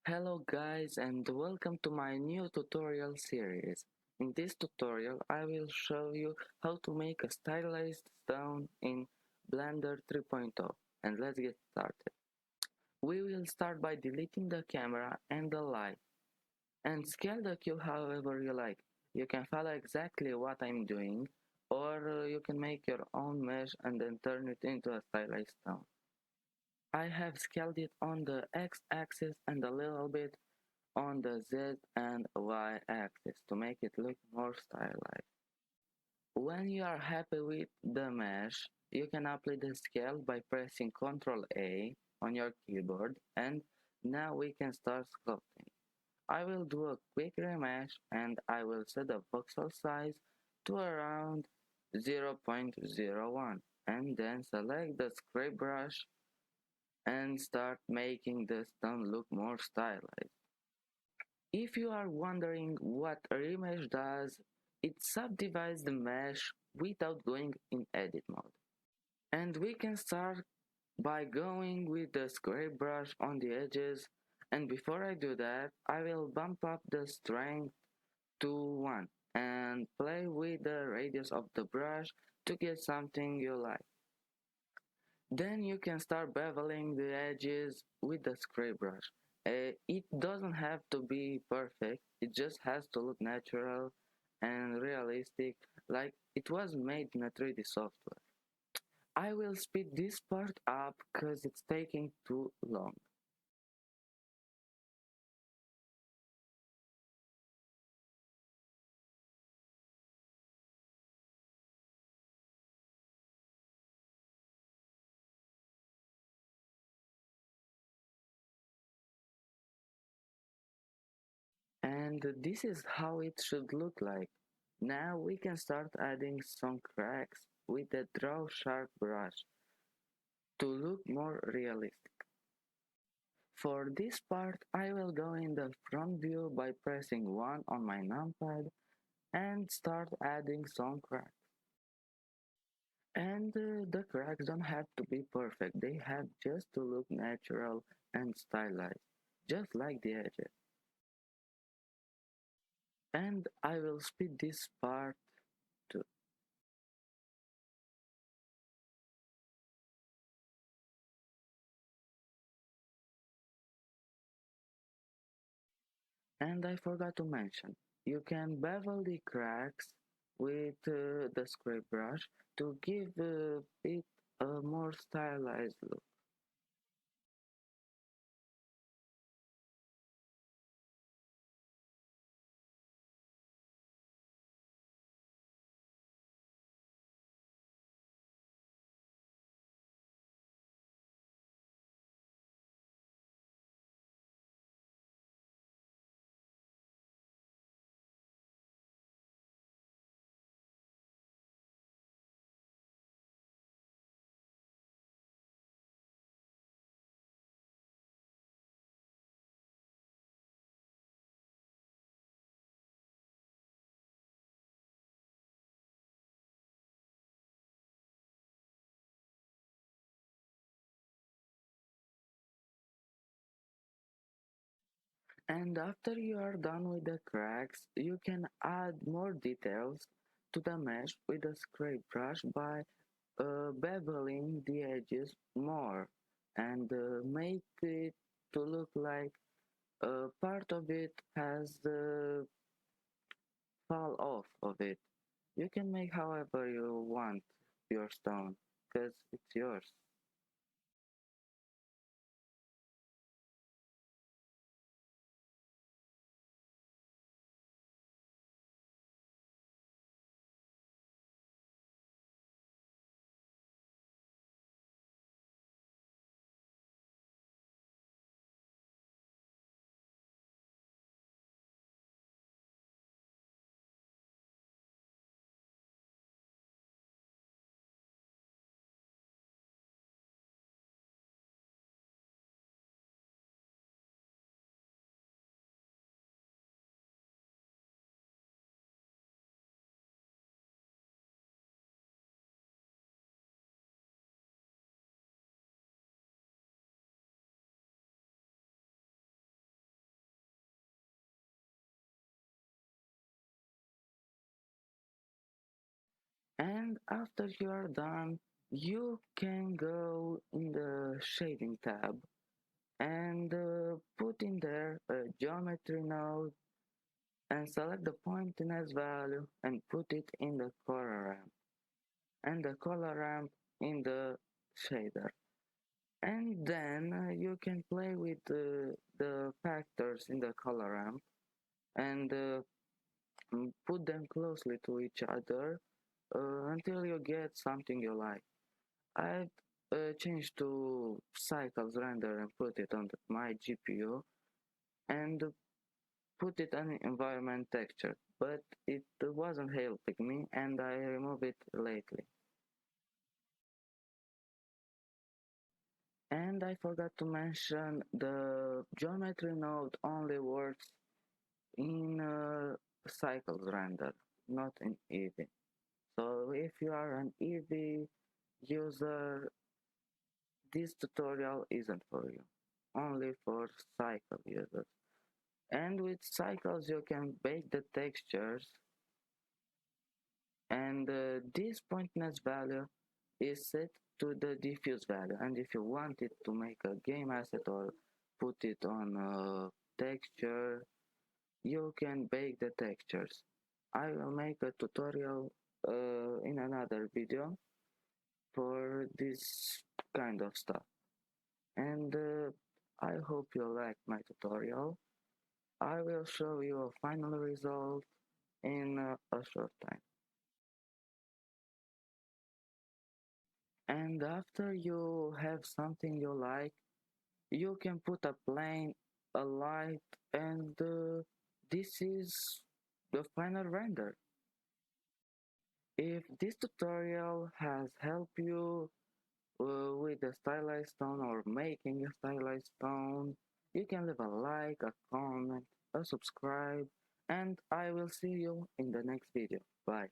Hello guys and welcome to my new tutorial series. In this tutorial I will show you how to make a stylized stone in Blender 3.0 and let's get started. We will start by deleting the camera and the light and scale the cube however you like. You can follow exactly what I'm doing or you can make your own mesh and then turn it into a stylized stone. I have scaled it on the x-axis and a little bit on the Z and Y axis to make it look more stylized. When you are happy with the mesh, you can apply the scale by pressing Ctrl A on your keyboard and now we can start sculpting. I will do a quick remesh and I will set the voxel size to around 0.01 and then select the scrape brush and start making the stone look more stylized. If you are wondering what a remesh does, it subdivides the mesh without going in edit mode. And we can start by going with the scrape brush on the edges, and before I do that, I will bump up the strength to 1 and play with the radius of the brush to get something you like. Then you can start beveling the edges with the scrape brush. It doesn't have to be perfect, it just has to look natural and realistic, like it was made in a 3D software. I will speed this part up because it's taking too long. And this is how it should look like. Now we can start adding some cracks with the draw sharp brush to look more realistic. For this part, I will go in the front view by pressing 1 on my numpad and start adding some cracks. And the cracks don't have to be perfect, they have just to look natural and stylized, just like the edges. And I will speed this part too. And I forgot to mention, you can bevel the cracks with the scrape brush to give it a more stylized look. And after you are done with the cracks, you can add more details to the mesh with a scrape brush by beveling the edges more and make it to look like part of it has fall off of it. You can make however you want your stone because it's yours. And after you are done, you can go in the shading tab and put in there a geometry node and select the pointiness value and put it in the color ramp and the color ramp in the shader. And then you can play with the factors in the color ramp and put them closely to each other until you get something you like. I've changed to cycles render and put it on my GPU and put it on environment texture, but it wasn't helping me and I removed it lately. And I forgot to mention the geometry node only works in cycles render, not in Eevee. So if you are an Eevee user, this tutorial isn't for you, only for cycle users. And with cycles you can bake the textures and this pointiness value is set to the diffuse value, and if you want it to make a game asset or put it on a texture, you can bake the textures. I will make a tutorial in another video for this kind of stuff, and I hope you liked my tutorial. I will show you a final result in a short time. And after you have something you like, you can put a plane, a light, and this is the final render. If this tutorial has helped you with the stylized stone or making a stylized stone, you can leave a like, a comment, a subscribe, and I will see you in the next video. Bye.